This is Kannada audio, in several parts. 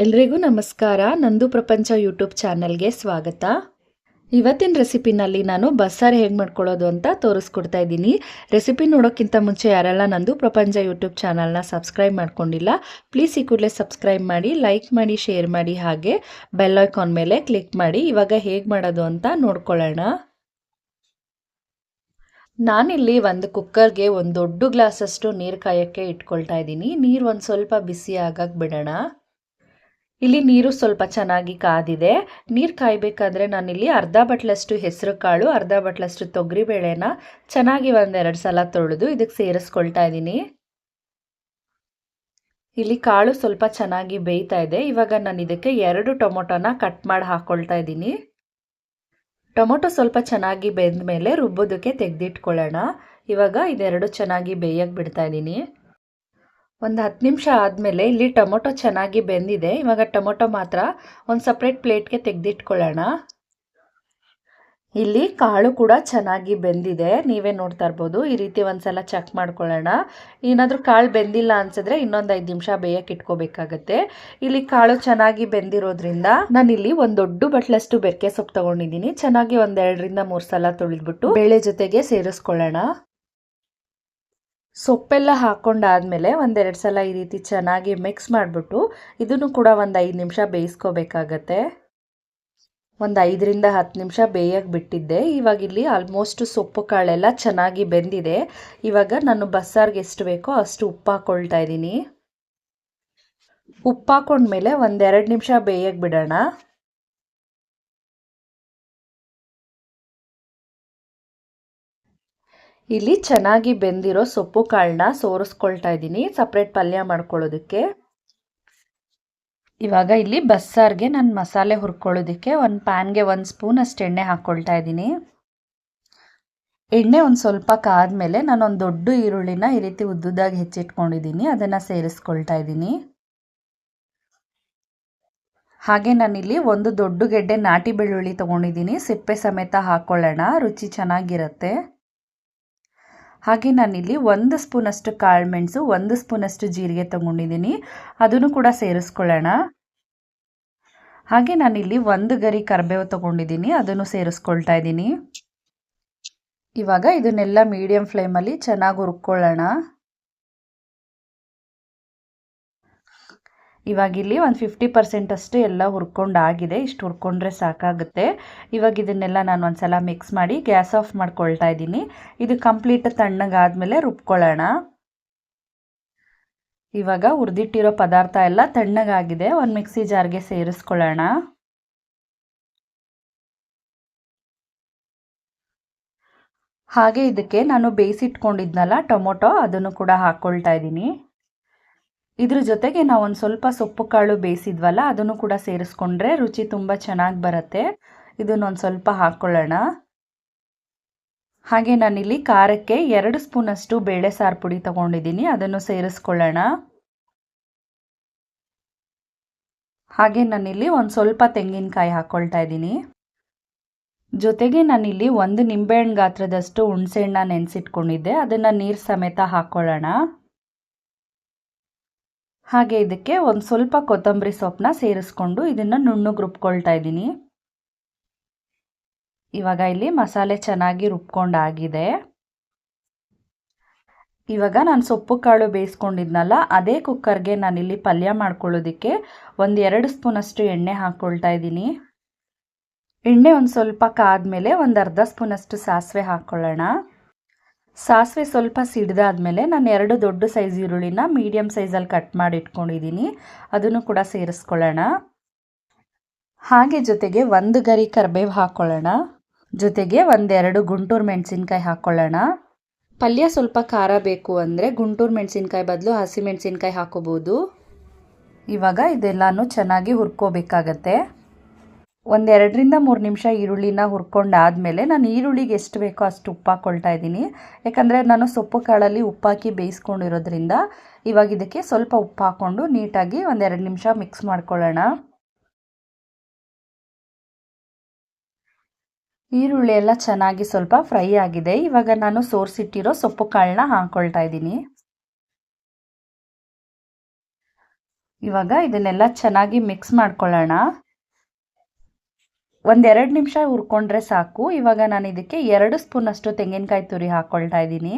ಎಲ್ರಿಗೂ ನಮಸ್ಕಾರ. ನಂದು ಪ್ರಪಂಚ ಯೂಟ್ಯೂಬ್ ಚಾನಲ್ಗೆ ಸ್ವಾಗತ. ಇವತ್ತಿನ ರೆಸಿಪಿನಲ್ಲಿ ನಾನು ಬಸ್ಸಾರು ಹೇಗೆ ಮಾಡ್ಕೊಳ್ಳೋದು ಅಂತ ತೋರಿಸ್ಕೊಡ್ತಾ ಇದ್ದೀನಿ. ರೆಸಿಪಿ ನೋಡೋಕ್ಕಿಂತ ಮುಂಚೆ ಯಾರೆಲ್ಲ ನಂದು ಪ್ರಪಂಚ ಯೂಟ್ಯೂಬ್ ಚಾನಲ್ನ ಸಬ್ಸ್ಕ್ರೈಬ್ ಮಾಡ್ಕೊಂಡಿಲ್ಲ, ಪ್ಲೀಸ್ ಈ ಕೂಡಲೇ ಸಬ್ಸ್ಕ್ರೈಬ್ ಮಾಡಿ, ಲೈಕ್ ಮಾಡಿ, ಶೇರ್ ಮಾಡಿ, ಹಾಗೆ ಬೆಲ್ ಐಕಾನ್ ಮೇಲೆ ಕ್ಲಿಕ್ ಮಾಡಿ. ಇವಾಗ ಹೇಗೆ ಮಾಡೋದು ಅಂತ ನೋಡ್ಕೊಳ್ಳೋಣ. ನಾನಿಲ್ಲಿ ಒಂದು ಕುಕ್ಕರ್ಗೆ ಒಂದು ದೊಡ್ಡ ಗ್ಲಾಸಷ್ಟು ನೀರು ಕಾಯೋಕ್ಕೆ ಇಟ್ಕೊಳ್ತಾ ಇದ್ದೀನಿ. ನೀರು ಒಂದು ಸ್ವಲ್ಪ ಬಿಸಿ ಆಗಕ್ಕೆ ಬಿಡೋಣ. ಇಲ್ಲಿ ನೀರು ಸ್ವಲ್ಪ ಚೆನ್ನಾಗಿ ಕಾದಿದೆ. ನೀರು ಕಾಯಬೇಕಾದ್ರೆ ನಾನಿಲ್ಲಿ ಅರ್ಧ ಬಟ್ಲಷ್ಟು ಹೆಸರು ಕಾಳು, ಅರ್ಧ ಬಟ್ಲಷ್ಟು ತೊಗರಿಬೇಳೆನ ಚೆನ್ನಾಗಿ ಒಂದೆರಡು ಸಲ ತೊಳೆದು ಇದಕ್ಕೆ ಸೇರಿಸ್ಕೊಳ್ತಾ ಇದ್ದೀನಿ. ಇಲ್ಲಿ ಕಾಳು ಸ್ವಲ್ಪ ಚೆನ್ನಾಗಿ ಬೇಯ್ತಾ ಇದೆ. ಇವಾಗ ನಾನು ಇದಕ್ಕೆ 2 ಟೊಮೊಟೊನ ಕಟ್ ಮಾಡಿ ಹಾಕ್ಕೊಳ್ತಾ ಇದ್ದೀನಿ. ಟೊಮೊಟೊ ಸ್ವಲ್ಪ ಚೆನ್ನಾಗಿ ಬೆಂದ ಮೇಲೆ ರುಬ್ಬೋದಕ್ಕೆ ತೆಗೆದಿಟ್ಕೊಳ್ಳೋಣ. ಇವಾಗ ಇದೆರಡು ಚೆನ್ನಾಗಿ ಬೇಯಕ್ಕೆ ಬಿಡ್ತಾ ಇದ್ದೀನಿ. ಒಂದು 10 ನಿಮಿಷ ಆದಮೇಲೆ ಇಲ್ಲಿ ಟೊಮೊಟೊ ಚೆನ್ನಾಗಿ ಬೆಂದಿದೆ. ಇವಾಗ ಟೊಮೊಟೊ ಮಾತ್ರ ಒಂದು ಸಪ್ರೇಟ್ ಪ್ಲೇಟ್ಗೆ ತೆಗೆದಿಟ್ಕೊಳ್ಳೋಣ. ಇಲ್ಲಿ ಕಾಳು ಕೂಡ ಚೆನ್ನಾಗಿ ಬೆಂದಿದೆ, ನೀವೇ ನೋಡ್ತಾ ಇರ್ಬೋದು. ಈ ರೀತಿ ಒಂದ್ಸಲ ಚೆಕ್ ಮಾಡ್ಕೊಳ್ಳೋಣ. ಏನಾದರೂ ಕಾಳು ಬೆಂದಿಲ್ಲ ಅನ್ಸಿದ್ರೆ ಇನ್ನೊಂದು 5 ನಿಮಿಷ ಬೇಯಕ್ಕೆ ಇಟ್ಕೋಬೇಕಾಗತ್ತೆ. ಇಲ್ಲಿ ಕಾಳು ಚೆನ್ನಾಗಿ ಬೆಂದಿರೋದ್ರಿಂದ ನಾನಿಲ್ಲಿ ಒಂದು ದೊಡ್ಡ ಬಟ್ಲಷ್ಟು ಬೆರಕೆ ಸೊಪ್ಪು ತಗೊಂಡಿದ್ದೀನಿ. ಚೆನ್ನಾಗಿ ಒಂದು 2 ರಿಂದ 3 ಸಲ ತೊಳೆದ್ಬಿಟ್ಟು ಬೇಳೆ ಜೊತೆಗೆ ಸೇರಿಸ್ಕೊಳ್ಳೋಣ. ಸೊಪ್ಪೆಲ್ಲ ಹಾಕ್ಕೊಂಡಾದ್ಮೇಲೆ ಒಂದೆರಡು ಸಲ ಈ ರೀತಿ ಚೆನ್ನಾಗಿ ಮಿಕ್ಸ್ ಮಾಡಿಬಿಟ್ಟು ಇದನ್ನು ಕೂಡ ಒಂದು 5 ನಿಮಿಷ ಬೇಯಿಸ್ಕೋಬೇಕಾಗತ್ತೆ. ಒಂದು 5 ರಿಂದ 10 ನಿಮಿಷ ಬೇಯಕ್ಕೆ ಬಿಟ್ಟಿದ್ದೆ. ಇವಾಗ ಇಲ್ಲಿ ಆಲ್ಮೋಸ್ಟ್ ಸೊಪ್ಪು ಕಾಳೆಲ್ಲ ಚೆನ್ನಾಗಿ ಬೆಂದಿದೆ. ಇವಾಗ ನಾನು ಬಸ್ಸಾರಿಗೆ ಎಷ್ಟು ಬೇಕೋ ಅಷ್ಟು ಉಪ್ಪು ಹಾಕ್ಕೊಳ್ತಾ ಇದ್ದೀನಿ. ಉಪ್ಪು ಹಾಕೊಂಡ್ಮೇಲೆ ಒಂದು 2 ನಿಮಿಷ ಬೇಯಕ್ಕೆ ಬಿಡೋಣ. ಇಲ್ಲಿ ಚೆನ್ನಾಗಿ ಬೆಂದಿರೋ ಸೊಪ್ಪು ಕಾಳನ್ನ ಸೋರಿಸ್ಕೊಳ್ತಾ ಇದ್ದೀನಿ ಸಪ್ರೇಟ್ ಪಲ್ಯ ಮಾಡ್ಕೊಳ್ಳೋದಕ್ಕೆ. ಇವಾಗ ಇಲ್ಲಿ ಬಸ್ಸಾರಿಗೆ ನಾನು ಮಸಾಲೆ ಹುರ್ಕೊಳ್ಳೋದಕ್ಕೆ ಒಂದು ಪ್ಯಾನ್ಗೆ 1 ಸ್ಪೂನ್ ಅಷ್ಟು ಎಣ್ಣೆ ಹಾಕ್ಕೊಳ್ತಾ ಇದ್ದೀನಿ. ಎಣ್ಣೆ ಒಂದು ಸ್ವಲ್ಪ ಕಾದ್ಮೇಲೆ ನಾನೊಂದು ದೊಡ್ಡ ಈರುಳ್ಳಿನ ಈ ರೀತಿ ಉದ್ದುದಾಗಿ ಹೆಚ್ಚಿಟ್ಕೊಂಡಿದ್ದೀನಿ, ಅದನ್ನು ಸೇರಿಸ್ಕೊಳ್ತಾ ಇದ್ದೀನಿ. ಹಾಗೆ ನಾನಿಲ್ಲಿ ಒಂದು ದೊಡ್ಡ ಗೆಡ್ಡೆ ನಾಟಿ ಬೆಳ್ಳುಳ್ಳಿ ತೊಗೊಂಡಿದ್ದೀನಿ, ಸಿಪ್ಪೆ ಸಮೇತ ಹಾಕ್ಕೊಳ್ಳೋಣ, ರುಚಿ ಚೆನ್ನಾಗಿರುತ್ತೆ. ಹಾಗೆ ನಾನಿಲ್ಲಿ 1 ಸ್ಪೂನಷ್ಟು ಕಾಳುಮೆಣಸು, 1 ಸ್ಪೂನಷ್ಟು ಜೀರಿಗೆ ತಗೊಂಡಿದ್ದೀನಿ, ಅದನ್ನು ಕೂಡ ಸೇರಿಸ್ಕೊಳ್ಳೋಣ. ಹಾಗೆ ನಾನಿಲ್ಲಿ 1 ಗರಿ ಕರಿಬೇವು ತಗೊಂಡಿದ್ದೀನಿ, ಅದನ್ನು ಸೇರಿಸ್ಕೊಳ್ತಾ ಇದ್ದೀನಿ. ಇವಾಗ ಇದನ್ನೆಲ್ಲ ಮೀಡಿಯಂ ಫ್ಲೇಮಲ್ಲಿ ಚೆನ್ನಾಗಿ ಹುರ್ಕೊಳ್ಳೋಣ. ಇವಾಗ ಇಲ್ಲಿ ಒಂದು 50% ಅಷ್ಟು ಎಲ್ಲ ಹುರ್ಕೊಂಡಾಗಿದೆ. ಇಷ್ಟು ಹುರ್ಕೊಂಡ್ರೆ ಸಾಕಾಗುತ್ತೆ. ಇವಾಗ ಇದನ್ನೆಲ್ಲ ನಾನು ಒಂದ್ಸಲ ಮಿಕ್ಸ್ ಮಾಡಿ ಗ್ಯಾಸ್ ಆಫ್ ಮಾಡ್ಕೊಳ್ತಾ ಇದ್ದೀನಿ. ಇದು ಕಂಪ್ಲೀಟ್ ತಣ್ಣಗಾದ್ಮೇಲೆ ರುಬ್ಕೊಳ್ಳೋಣ. ಇವಾಗ ಹುರಿದಿಟ್ಟಿರೋ ಪದಾರ್ಥ ಎಲ್ಲ ತಣ್ಣಗಾಗಿದೆ. ಒಂದು ಮಿಕ್ಸಿ ಜಾರ್ಗೆ ಸೇರಿಸ್ಕೊಳ್ಳೋಣ. ಹಾಗೆ ಇದಕ್ಕೆ ನಾನು ಬೇಯಿಸಿಟ್ಕೊಂಡಿದ್ನಲ್ಲ ಟೊಮೊಟೊ, ಅದನ್ನು ಕೂಡ ಹಾಕ್ಕೊಳ್ತಾ ಇದ್ದೀನಿ. ಇದ್ರ ಜೊತೆಗೆ ನಾವು ಒಂದು ಸ್ವಲ್ಪ ಸೊಪ್ಪು ಕಾಳು ಬೇಯಿಸಿದ್ವಲ್ಲ, ಅದನ್ನು ಕೂಡ ಸೇರಿಸ್ಕೊಂಡ್ರೆ ರುಚಿ ತುಂಬ ಚೆನ್ನಾಗಿ ಬರುತ್ತೆ. ಇದನ್ನೊಂದು ಸ್ವಲ್ಪ ಹಾಕ್ಕೊಳ್ಳೋಣ. ಹಾಗೆ ನಾನಿಲ್ಲಿ ಖಾರಕ್ಕೆ 2 ಸ್ಪೂನಷ್ಟು ಬೇಳೆ ಸಾರು ಪುಡಿ ತಗೊಂಡಿದ್ದೀನಿ, ಅದನ್ನು ಸೇರಿಸ್ಕೊಳ್ಳೋಣ. ಹಾಗೆ ನಾನಿಲ್ಲಿ ಒಂದು ಸ್ವಲ್ಪ ತೆಂಗಿನಕಾಯಿ ಹಾಕ್ಕೊಳ್ತಾ ಇದ್ದೀನಿ. ಜೊತೆಗೆ ನಾನಿಲ್ಲಿ 1 ನಿಂಬೆಹಣ್ಣು ಗಾತ್ರದಷ್ಟು ಹುಣಸೆಹಣ್ಣ ನೆನೆಸಿಟ್ಕೊಂಡಿದ್ದೆ, ಅದನ್ನು ನೀರು ಸಮೇತ ಹಾಕ್ಕೊಳ್ಳೋಣ. ಹಾಗೆ ಇದಕ್ಕೆ ಒಂದು ಸ್ವಲ್ಪ ಕೊತ್ತಂಬರಿ ಸೊಪ್ಪನ್ನ ಸೇರಿಸ್ಕೊಂಡು ಇದನ್ನು ನುಣ್ಣಗೆ ರುಬ್ಕೊಳ್ತಾ ಇದ್ದೀನಿ. ಇವಾಗ ಇಲ್ಲಿ ಮಸಾಲೆ ಚೆನ್ನಾಗಿ ರುಬ್ಕೊಂಡಾಗಿದೆ. ಇವಾಗ ನಾನು ಸೊಪ್ಪು ಕಾಳು ಬೇಯಿಸ್ಕೊಂಡಿದ್ನಲ್ಲ, ಅದೇ ಕುಕ್ಕರ್ಗೆ ನಾನಿಲ್ಲಿ ಪಲ್ಯ ಮಾಡ್ಕೊಳ್ಳೋದಕ್ಕೆ ಒಂದು 2 ಸ್ಪೂನಷ್ಟು ಎಣ್ಣೆ ಹಾಕ್ಕೊಳ್ತಾ ಇದ್ದೀನಿ. ಎಣ್ಣೆ ಒಂದು ಸ್ವಲ್ಪ ಕಾದ್ಮೇಲೆ ಒಂದು ಅರ್ಧ ಸ್ಪೂನಷ್ಟು ಸಾಸಿವೆ ಹಾಕ್ಕೊಳ್ಳೋಣ. ಸಾಸಿವೆ ಸ್ವಲ್ಪ ಸಿಡ್ದಾದ್ಮೇಲೆ ನಾನು 2 ದೊಡ್ಡ ಸೈಜ್ ಈರುಳ್ಳಿನ ಮೀಡಿಯಮ್ ಸೈಜಲ್ಲಿ ಕಟ್ ಮಾಡಿ ಇಟ್ಕೊಂಡಿದ್ದೀನಿ, ಅದನ್ನು ಕೂಡ ಸೇರಿಸ್ಕೊಳ್ಳೋಣ. ಹಾಗೆ ಜೊತೆಗೆ 1 ಗರಿ ಕರಿಬೇವು ಹಾಕ್ಕೊಳ್ಳೋಣ. ಜೊತೆಗೆ 1-2 ಗುಂಟೂರು ಮೆಣಸಿನ್ಕಾಯಿ ಹಾಕ್ಕೊಳ್ಳೋಣ. ಪಲ್ಯ ಸ್ವಲ್ಪ ಖಾರ ಬೇಕು ಅಂದರೆ ಗುಂಟೂರು ಮೆಣಸಿನ್ಕಾಯಿ ಬದಲು ಹಸಿಮೆಣಸಿನ್ಕಾಯಿ ಹಾಕೋಬೋದು. ಇವಾಗ ಇದೆಲ್ಲನೂ ಚೆನ್ನಾಗಿ ಹುರ್ಕೋಬೇಕಾಗತ್ತೆ. ಒಂದು 2 ರಿಂದ 3 ನಿಮಿಷ ಈರುಳ್ಳಿನ ಹುರ್ಕೊಂಡಾದ್ಮೇಲೆ ನಾನು ಈರುಳ್ಳಿಗೆ ಎಷ್ಟು ಬೇಕೋ ಅಷ್ಟು ಉಪ್ಪು ಹಾಕ್ಕೊಳ್ತಾ ಇದ್ದೀನಿ. ಯಾಕಂದರೆ ನಾನು ಸೊಪ್ಪು ಕಾಳಲ್ಲಿ ಉಪ್ಪಾಕಿ ಬೇಯಿಸ್ಕೊಂಡಿರೋದ್ರಿಂದ ಇವಾಗ ಇದಕ್ಕೆ ಸ್ವಲ್ಪ ಉಪ್ಪು ಹಾಕ್ಕೊಂಡು ನೀಟಾಗಿ 1-2 ನಿಮಿಷ ಮಿಕ್ಸ್ ಮಾಡ್ಕೊಳ್ಳೋಣ. ಈರುಳ್ಳಿ ಎಲ್ಲ ಚೆನ್ನಾಗಿ ಸ್ವಲ್ಪ ಫ್ರೈ ಆಗಿದೆ. ಇವಾಗ ನಾನು ಸೋರಿಸಿಟ್ಟಿರೋ ಸೊಪ್ಪು ಕಾಳನ್ನ ಹಾಕ್ಕೊಳ್ತಾ ಇದ್ದೀನಿ. ಇವಾಗ ಇದನ್ನೆಲ್ಲ ಚೆನ್ನಾಗಿ ಮಿಕ್ಸ್ ಮಾಡ್ಕೊಳ್ಳೋಣ. 1-2 ನಿಮಿಷ ಹುರ್ಕೊಂಡ್ರೆ ಸಾಕು. ಇವಾಗ ನಾನು ಇದಕ್ಕೆ 2 ಸ್ಪೂನಷ್ಟು ತೆಂಗಿನಕಾಯಿ ತುರಿ ಹಾಕ್ಕೊಳ್ತಾ ಇದ್ದೀನಿ.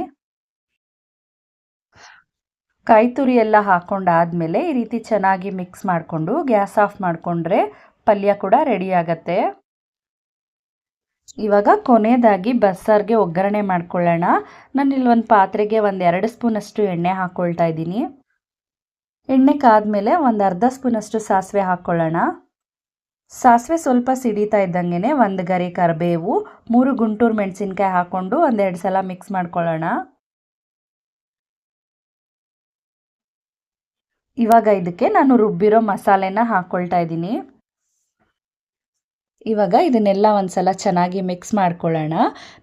ಕಾಯಿ ತುರಿ ಎಲ್ಲ ಹಾಕ್ಕೊಂಡಾದ್ಮೇಲೆ ಈ ರೀತಿ ಚೆನ್ನಾಗಿ ಮಿಕ್ಸ್ ಮಾಡಿಕೊಂಡು ಗ್ಯಾಸ್ ಆಫ್ ಮಾಡಿಕೊಂಡ್ರೆ ಪಲ್ಯ ಕೂಡ ರೆಡಿ ಆಗತ್ತೆ. ಇವಾಗ ಕೊನೆಯದಾಗಿ ಬಸ್ಸಾರಿಗೆ ಒಗ್ಗರಣೆ ಮಾಡ್ಕೊಳ್ಳೋಣ. ನಾನಿಲ್ಲಿ ಒಂದು ಪಾತ್ರೆಗೆ 1-2 ಸ್ಪೂನಷ್ಟು ಎಣ್ಣೆ ಹಾಕ್ಕೊಳ್ತಾ ಇದ್ದೀನಿ. ಎಣ್ಣೆ ಕಾದ್ಮೇಲೆ ಒಂದು ಅರ್ಧ ಸ್ಪೂನಷ್ಟು ಸಾಸಿವೆ ಹಾಕ್ಕೊಳ್ಳೋಣ. ಸಾಸಿವೆ ಸ್ವಲ್ಪ ಸಿಡಿತಾ ಇದ್ದಂಗೆ 1 ಗರಿ ಕರಿಬೇವು, 3 ಗುಂಟೂರು ಮೆಣಸಿನ್ಕಾಯಿ ಹಾಕ್ಕೊಂಡು 1-2 ಸಲ ಮಿಕ್ಸ್ ಮಾಡ್ಕೊಳ್ಳೋಣ. ಇವಾಗ ಇದಕ್ಕೆ ನಾನು ರುಬ್ಬಿರೋ ಮಸಾಲೆನ ಹಾಕ್ಕೊಳ್ತಾ ಇದ್ದೀನಿ. ಇವಾಗ ಇದನ್ನೆಲ್ಲ ಒಂದ್ಸಲ ಚೆನ್ನಾಗಿ ಮಿಕ್ಸ್ ಮಾಡ್ಕೊಳ್ಳೋಣ.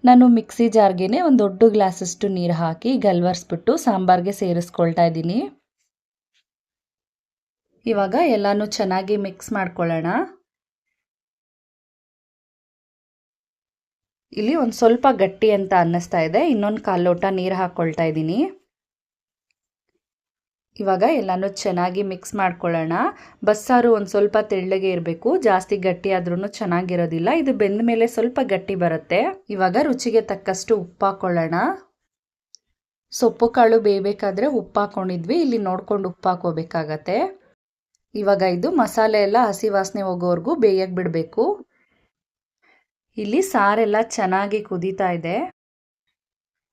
ನಾನು ಮಿಕ್ಸಿ ಜಾರ್ಗೆ ಒಂದು ದೊಡ್ಡ ಗ್ಲಾಸಷ್ಟು ನೀರು ಹಾಕಿ ಗಲ್ವರ್ಸ್ಬಿಟ್ಟು ಸಾಂಬಾರ್ಗೆ ಸೇರಿಸ್ಕೊಳ್ತಾ ಇದ್ದೀನಿ. ಇವಾಗ ಎಲ್ಲಾನು ಚೆನ್ನಾಗಿ ಮಿಕ್ಸ್ ಮಾಡ್ಕೊಳ್ಳೋಣ. ಇಲ್ಲಿ ಒಂದು ಸ್ವಲ್ಪ ಗಟ್ಟಿ ಅಂತ ಅನ್ನಿಸ್ತಾ ಇದೆ. ಇನ್ನೊಂದು 1/4 ಲೋಟ ನೀರು ಹಾಕ್ಕೊಳ್ತಾ ಇದ್ದೀನಿ. ಇವಾಗ ಎಲ್ಲಾನು ಚೆನ್ನಾಗಿ ಮಿಕ್ಸ್ ಮಾಡ್ಕೊಳ್ಳೋಣ. ಬಸ್ಸಾರು ಒಂದು ಸ್ವಲ್ಪ ತೆಳ್ಳಗೆ ಇರಬೇಕು, ಜಾಸ್ತಿ ಗಟ್ಟಿ ಆದ್ರೂ ಚೆನ್ನಾಗಿರೋದಿಲ್ಲ. ಇದು ಬೆಂದ ಮೇಲೆ ಸ್ವಲ್ಪ ಗಟ್ಟಿ ಬರುತ್ತೆ. ಇವಾಗ ರುಚಿಗೆ ತಕ್ಕಷ್ಟು ಉಪ್ಪು ಹಾಕ್ಕೊಳ್ಳೋಣ. ಸೊಪ್ಪು ಕಾಳು ಬೇಯಬೇಕಾದ್ರೆ ಉಪ್ಪು ಹಾಕ್ಕೊಂಡಿದ್ವಿ, ಇಲ್ಲಿ ನೋಡ್ಕೊಂಡು ಉಪ್ಪು ಹಾಕೋಬೇಕಾಗತ್ತೆ. ಇವಾಗ ಇದು ಮಸಾಲೆ ಎಲ್ಲ ಹಸಿ ವಾಸನೆ ಹೋಗೋವರೆಗೂ ಬೇಯಕ್ಕೆ ಬಿಡಬೇಕು. ಇಲ್ಲಿ ಸಾರೆಲ್ಲ ಚೆನ್ನಾಗಿ ಕುದೀತಾ ಇದೆ.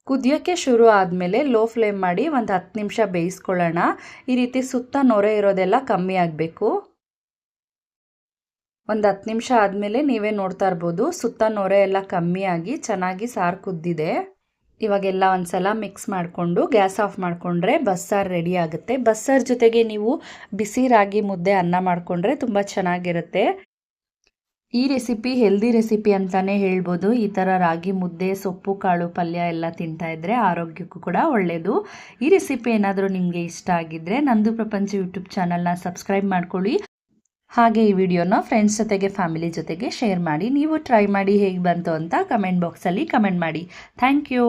ಕುದಿಯೋಕ್ಕೆ ಶುರು ಆದಮೇಲೆ ಲೋ ಫ್ಲೇಮ್ ಮಾಡಿ ಒಂದು 10 ನಿಮಿಷ ಬೇಯಿಸ್ಕೊಳ್ಳೋಣ. ಈ ರೀತಿ ಸುತ್ತ ನೊರೆ ಇರೋದೆಲ್ಲ ಕಮ್ಮಿ ಆಗಬೇಕು. ಒಂದು 10 ನಿಮಿಷ ಆದಮೇಲೆ ನೀವೇ ನೋಡ್ತಾ ಇರ್ಬೋದು, ಸುತ್ತ ನೊರೆ ಎಲ್ಲ ಕಮ್ಮಿ ಆಗಿ ಚೆನ್ನಾಗಿ ಸಾರು ಕುದ್ದಿದೆ. ಇವಾಗೆಲ್ಲ ಒಂದ್ಸಲ ಮಿಕ್ಸ್ ಮಾಡಿಕೊಂಡು ಗ್ಯಾಸ್ ಆಫ್ ಮಾಡಿಕೊಂಡ್ರೆ ಬಸ್ಸಾರು ರೆಡಿ ಆಗುತ್ತೆ. ಬಸ್ಸಾರು ಜೊತೆಗೆ ನೀವು ಬಿಸಿ ರಾಗಿ ಮುದ್ದೆ ಅನ್ನ ಮಾಡಿಕೊಂಡ್ರೆ ತುಂಬ ಚೆನ್ನಾಗಿರುತ್ತೆ. ಈ ರೆಸಿಪಿ ಹೆಲ್ದಿ ರೆಸಿಪಿ ಅಂತಲೇ ಹೇಳ್ಬೋದು. ಈ ಥರ ರಾಗಿ ಮುದ್ದೆ, ಸೊಪ್ಪು ಕಾಳು ಪಲ್ಯ ಎಲ್ಲ ತಿಂತಾ ಇದ್ದರೆ ಆರೋಗ್ಯಕ್ಕೂ ಕೂಡ ಒಳ್ಳೆಯದು. ಈ ರೆಸಿಪಿ ಏನಾದರೂ ನಿಮಗೆ ಇಷ್ಟ ಆಗಿದ್ದರೆ ನಂದು ಪ್ರಪಂಚ ಯೂಟ್ಯೂಬ್ ಚಾನಲ್ನ ಸಬ್ಸ್ಕ್ರೈಬ್ ಮಾಡ್ಕೊಳ್ಳಿ. ಹಾಗೆ ಈ ವಿಡಿಯೋನ ಫ್ರೆಂಡ್ಸ್ ಜೊತೆಗೆ ಫ್ಯಾಮಿಲಿ ಜೊತೆಗೆ ಶೇರ್ ಮಾಡಿ. ನೀವು ಟ್ರೈ ಮಾಡಿ ಹೇಗೆ ಬಂತು ಅಂತ ಕಮೆಂಟ್ ಬಾಕ್ಸಲ್ಲಿ ಕಮೆಂಟ್ ಮಾಡಿ. Thank you.